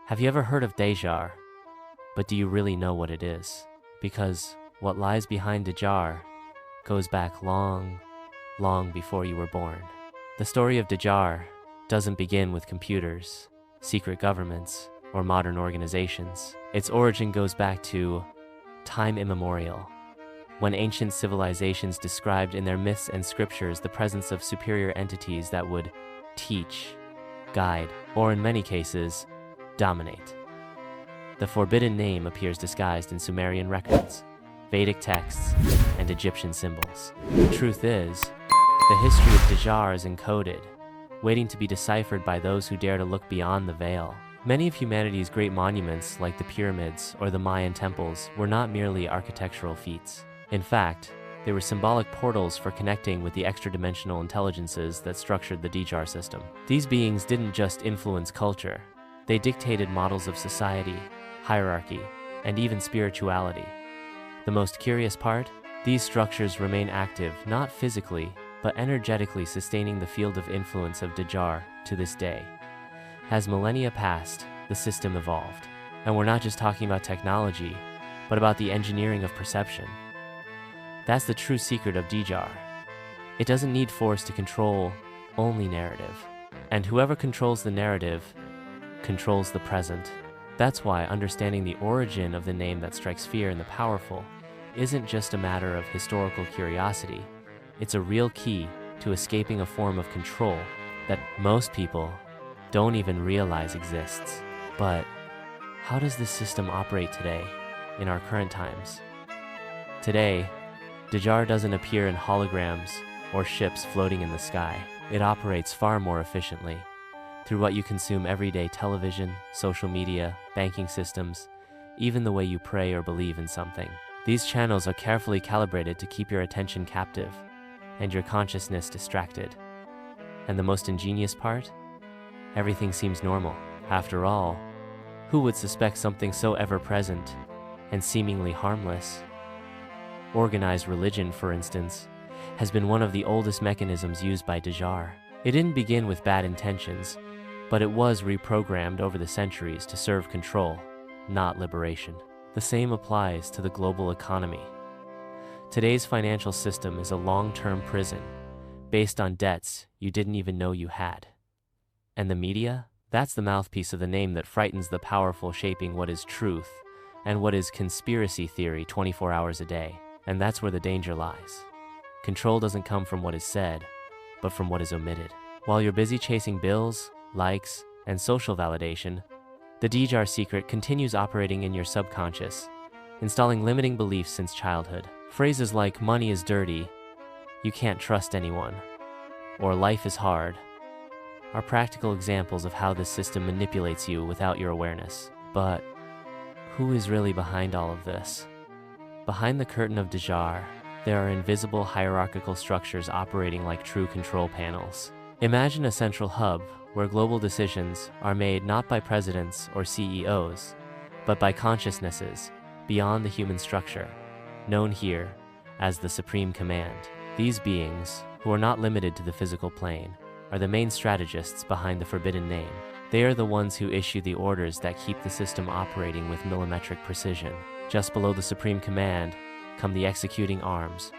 Have you ever heard of Dejar? But do you really know what it is? Because what lies behind Dejar goes back long, long before you were born. The story of Dejar doesn't begin with computers, secret governments, or modern organizations. Its origin goes back to time immemorial, when ancient civilizations described in their myths and scriptures the presence of superior entities that would teach, guide, or in many cases, dominate. The forbidden name appears disguised in Sumerian records, Vedic texts, and Egyptian symbols. The truth is, the history of Dejar is encoded, waiting to be deciphered by those who dare to look beyond the veil. Many of humanity's great monuments, like the pyramids or the Mayan temples, were not merely architectural feats. In fact, they were symbolic portals for connecting with the extra-dimensional intelligences that structured the Dejar system. These beings didn't just influence culture, they dictated models of society, hierarchy, and even spirituality. The most curious part? These structures remain active, not physically, but energetically sustaining the field of influence of Dejar to this day. As millennia passed, the system evolved. And we're not just talking about technology, but about the engineering of perception. That's the true secret of Dejar. It doesn't need force to control, only narrative. And whoever controls the narrative controls the present. That's why understanding the origin of the name that strikes fear in the powerful isn't just a matter of historical curiosity. It's a real key to escaping a form of control that most people don't even realize exists. But how does this system operate today, in our current times? Today, Dejar doesn't appear in holograms or ships floating in the sky. It operates far more efficiently through what you consume every day: television, social media, banking systems, even the way you pray or believe in something. These channels are carefully calibrated to keep your attention captive and your consciousness distracted. And the most ingenious part? Everything seems normal. After all, who would suspect something so ever-present and seemingly harmless? Organized religion, for instance, has been one of the oldest mechanisms used by Dejar. It didn't begin with bad intentions, but it was reprogrammed over the centuries to serve control, not liberation. The same applies to the global economy. Today's financial system is a long-term prison, based on debts you didn't even know you had. And the media? That's the mouthpiece of the name that frightens the powerful, shaping what is truth and what is conspiracy theory 24 hours a day. And that's where the danger lies. Control doesn't come from what is said, but from what is omitted. While you're busy chasing bills, likes, and social validation, the Dejar secret continues operating in your subconscious, installing limiting beliefs since childhood. Phrases like "money is dirty," "you can't trust anyone," or "life is hard" are practical examples of how this system manipulates you without your awareness. But who is really behind all of this? Behind the curtain of Dejar, there are invisible hierarchical structures operating like true control panels. Imagine a central hub where global decisions are made not by presidents or CEOs, but by consciousnesses beyond the human structure, known here as the Supreme Command. These beings, who are not limited to the physical plane, are the main strategists behind the forbidden name. They are the ones who issue the orders that keep the system operating with millimetric precision. Just below the Supreme Command come the executing arms: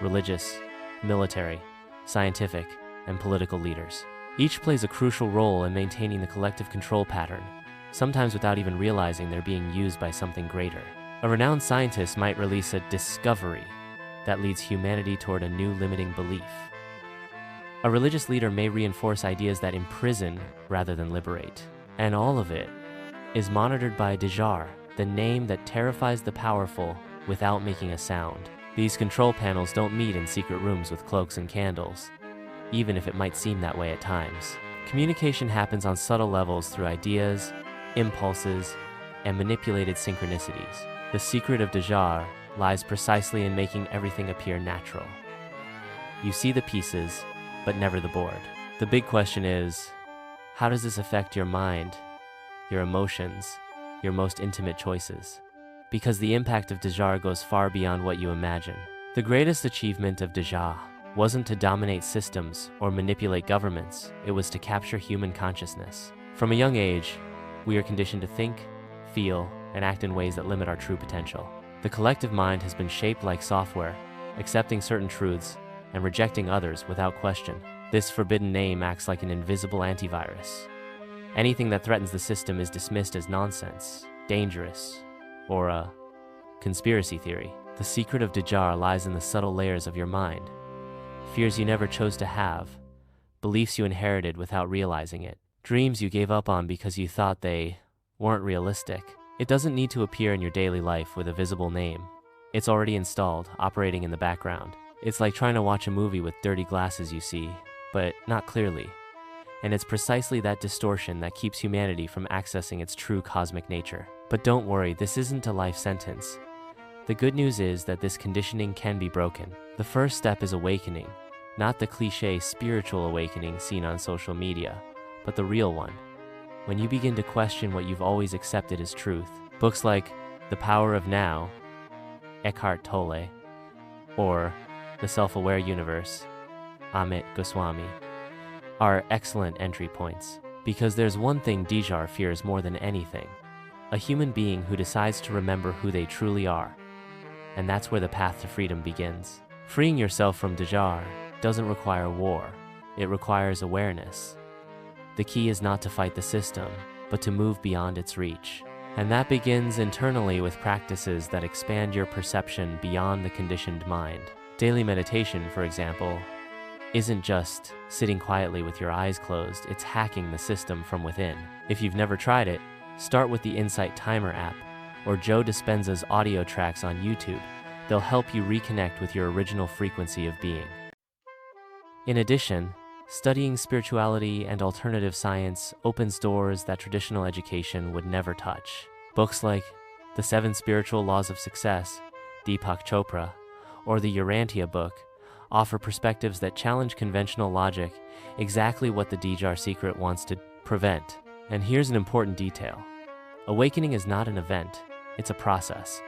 religious, military, scientific, and political leaders. Each plays a crucial role in maintaining the collective control pattern, sometimes without even realizing they're being used by something greater. A renowned scientist might release a discovery that leads humanity toward a new limiting belief. A religious leader may reinforce ideas that imprison rather than liberate. And all of it is monitored by Dejar, the name that terrifies the powerful without making a sound. These control panels don't meet in secret rooms with cloaks and candles, even if it might seem that way at times. Communication happens on subtle levels through ideas, impulses, and manipulated synchronicities. The secret of Dejar lies precisely in making everything appear natural. You see the pieces, but never the board. The big question is, how does this affect your mind, your emotions, your most intimate choices? Because the impact of Dejar goes far beyond what you imagine. The greatest achievement of Dejar wasn't to dominate systems or manipulate governments, it was to capture human consciousness. From a young age, We are conditioned to think, feel, and act in ways that limit our true potential. The collective mind has been shaped like software, accepting certain truths and rejecting others without question. This forbidden name acts like an invisible antivirus. Anything that threatens the system is dismissed as nonsense, dangerous, or a conspiracy theory. The secret of Dajar lies in the subtle layers of your mind. Fears you never chose to have, beliefs you inherited without realizing it, dreams you gave up on because you thought they weren't realistic. It doesn't need to appear in your daily life with a visible name. It's already installed, operating in the background. It's like trying to watch a movie with dirty glasses, you see, but not clearly. And it's precisely that distortion that keeps humanity from accessing its true cosmic nature. But don't worry, this isn't a life sentence. The good news is that this conditioning can be broken. The first step is awakening, not the cliché spiritual awakening seen on social media, but the real one. When you begin to question what you've always accepted as truth. Books like The Power of Now, Eckhart Tolle, or The Self-Aware Universe, Amit Goswami, are excellent entry points. Because there's one thing Dajar fears more than anything: a human being who decides to remember who they truly are. And that's where the path to freedom begins. Freeing yourself from Dajar doesn't require war, it requires awareness. The key is not to fight the system, but to move beyond its reach. And that begins internally with practices that expand your perception beyond the conditioned mind. Daily meditation, for example, isn't just sitting quietly with your eyes closed, it's hacking the system from within. If you've never tried it, start with the Insight Timer app or Joe Dispenza's audio tracks on YouTube. They'll help you reconnect with your original frequency of being. In addition, studying spirituality and alternative science opens doors that traditional education would never touch. Books like The 7 Spiritual Laws of Success, Deepak Chopra, or the Urantia book offer perspectives that challenge conventional logic, exactly what the Dajar secret wants to prevent. And here's an important detail. Awakening is not an event, it's a process.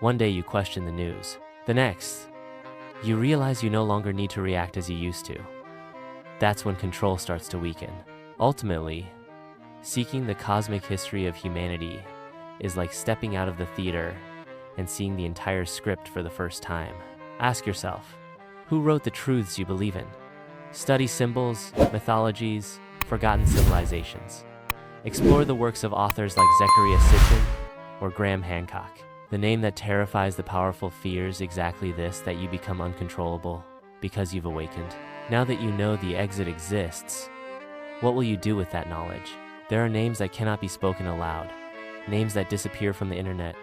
One day you question the news. The next, you realize you no longer need to react as you used to. That's when control starts to weaken. Ultimately, seeking the cosmic history of humanity is like stepping out of the theater and seeing the entire script for the first time. Ask yourself, who wrote the truths you believe in? Study symbols, mythologies, forgotten civilizations. Explore the works of authors like Zecharia Sitchin or Graham Hancock. The name that terrifies the powerful fears exactly this, that you become uncontrollable because you've awakened. Now that you know the exit exists, what will you do with that knowledge? There are names that cannot be spoken aloud, names that disappear from the internet,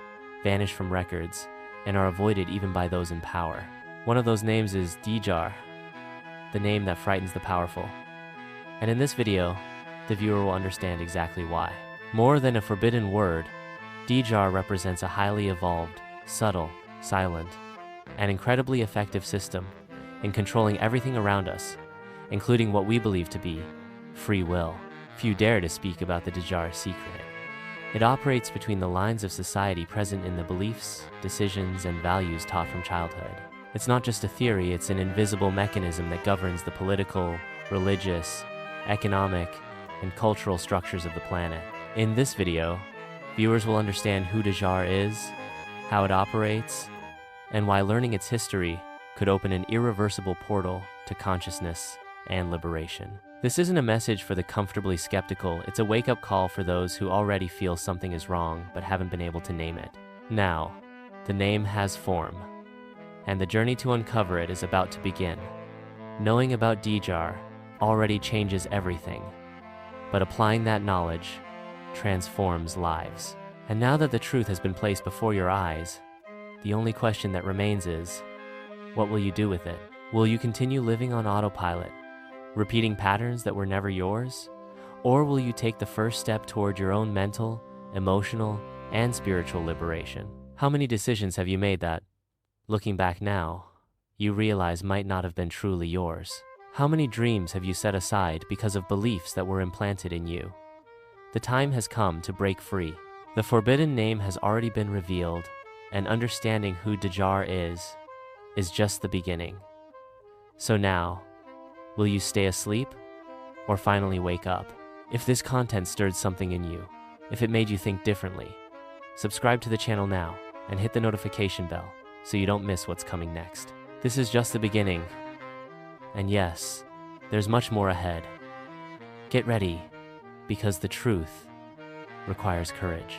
vanish from records, and are avoided even by those in power. One of those names is Dajar, the name that frightens the powerful. And in this video, the viewer will understand exactly why. More than a forbidden word, Dajar represents a highly evolved, subtle, silent, and incredibly effective system in controlling everything around us, including what we believe to be free will. Few dare to speak about the Dajar secret. It operates between the lines of society present in the beliefs, decisions, and values taught from childhood. It's not just a theory, it's an invisible mechanism that governs the political, religious, economic, and cultural structures of the planet. In this video, viewers will understand who Dajar is, how it operates, and why learning its history could open an irreversible portal to consciousness and liberation. This isn't a message for the comfortably skeptical, it's a wake-up call for those who already feel something is wrong but haven't been able to name it. Now, the name has form, and the journey to uncover it is about to begin. Knowing about Dajar already changes everything, but applying that knowledge transforms lives. And now that the truth has been placed before your eyes, the only question that remains is, what will you do with it? Will you continue living on autopilot, repeating patterns that were never yours? Or will you take the first step toward your own mental, emotional, and spiritual liberation? How many decisions have you made that, looking back now, you realize might not have been truly yours? How many dreams have you set aside because of beliefs that were implanted in you? The time has come to break free. The forbidden name has already been revealed, and understanding who Dajar is just the beginning. So now, will you stay asleep or finally wake up? If this content stirred something in you, If it made you think differently, subscribe to the channel now and hit the notification bell so you don't miss what's coming next. This is just the beginning. And yes, there's much more ahead. Get ready, because the truth requires courage.